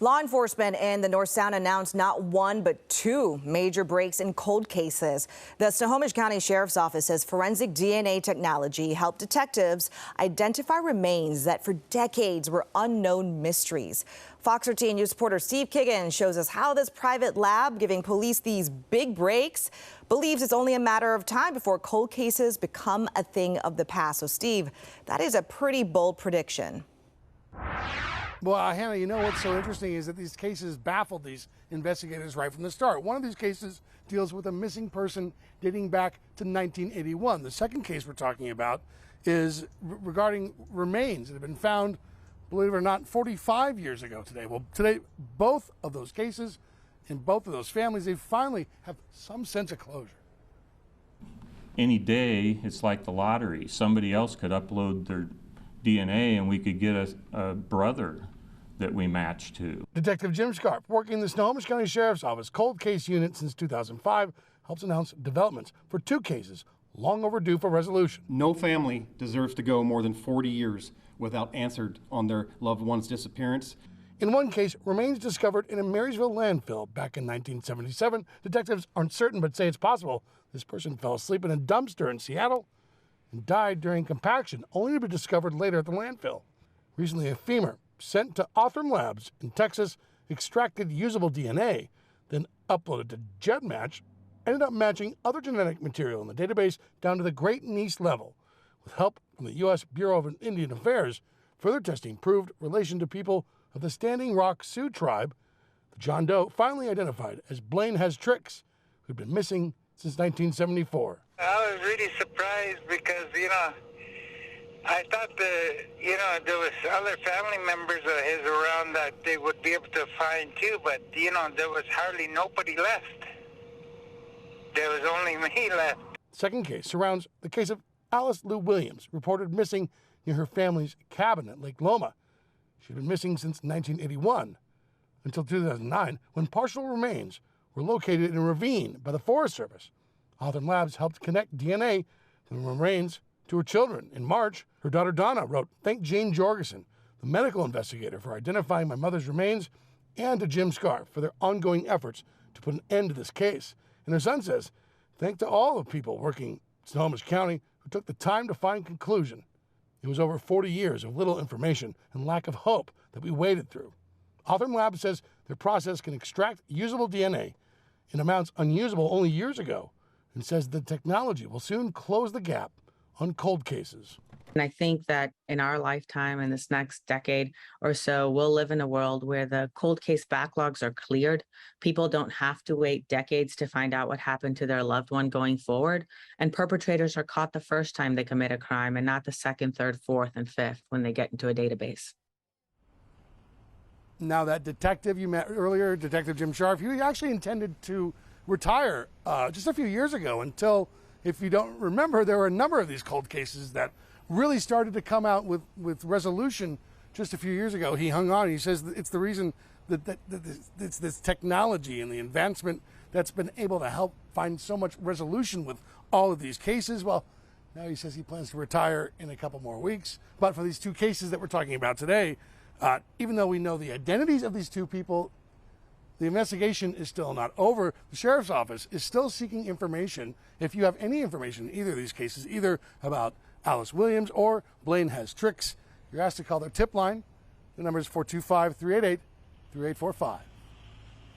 Law enforcement in the North Sound announced not one, but two major breaks in cold cases. The Snohomish County Sheriff's Office says forensic DNA technology helped detectives identify remains that for decades were unknown mysteries. Fox 13 News reporter Steve Kiggin shows us how this private lab, giving police these big breaks, believes it's only a matter of time before cold cases become a thing of the past. So, Steve, that is a pretty bold prediction. Well, Hannah, you know what's so interesting is that these cases baffled these investigators right from the start. One of these cases deals with a missing person dating back to 1981. The second case we're talking about is regarding remains that have been found, believe it or not, 45 years ago today. Well, today, both of those cases in both of those families, they finally have some sense of closure. Any day, it's like the lottery. Somebody else could upload their DNA and we could get a brother that we match to. Detective Jim Scarp, working in the Snohomish County Sheriff's Office Cold Case Unit since 2005, helps announce developments for two cases long overdue for resolution. No family deserves to go more than 40 years without answered on their loved one's disappearance. In one case, remains discovered in a Marysville landfill back in 1977. Detectives aren't certain but say it's possible this person fell asleep in a dumpster in Seattle and died during compaction, only to be discovered later at the landfill. Recently, a femur sent to Othram Labs in Texas extracted usable DNA, then uploaded to GEDmatch, ended up matching other genetic material in the database down to the great niece level. With help from the U.S. Bureau of Indian Affairs, further testing proved relation to people of the Standing Rock Sioux tribe. The John Doe finally identified as Blaine Has Tricks, who'd been missing since 1974. I was really surprised because, I thought there was other family members of his around that they would be able to find too, but, there was hardly nobody left. There was only me left. Second case surrounds the case of Alice Lou Williams, reported missing near her family's cabin at Lake Loma. She'd been missing since 1981 until 2009, when partial remains were located in a ravine by the Forest Service. Othram Labs helped connect DNA from the remains to her children. In March, her daughter Donna wrote, "Thank Jane Jorgensen, the medical investigator, for identifying my mother's remains, and to Jim Scarp for their ongoing efforts to put an end to this case." And her son says, "Thank to all the people working in Snohomish County who took the time to find conclusion. It was over 40 years of little information and lack of hope that we waded through." Othram Labs says their process can extract usable DNA in amounts unusable only years ago, and says the technology will soon close the gap on cold cases. And I think that in our lifetime, in this next decade or so, we'll live in a world where the cold case backlogs are cleared. People don't have to wait decades to find out what happened to their loved one going forward. And perpetrators are caught the first time they commit a crime and not the second, third, fourth, and fifth when they get into a database. Now, that detective you met earlier, Detective Jim Scarp, he actually intended to retire just a few years ago until, if you don't remember, there were a number of these cold cases that really started to come out with resolution just a few years ago. He hung on. He says it's the reason that it's this technology and the advancement that's been able to help find so much resolution with all of these cases. Well, now he says he plans to retire in a couple more weeks. But for these two cases that we're talking about today, even though we know the identities of these two people, the investigation is still not over. The Sheriff's Office is still seeking information. If you have any information in either of these cases, either about Alice Williams or Blaine Has Tricks, you're asked to call their tip line. The number is 425-388-3845.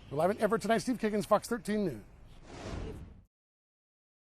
We're live in Everett tonight. Steve Kiggins, Fox 13 News.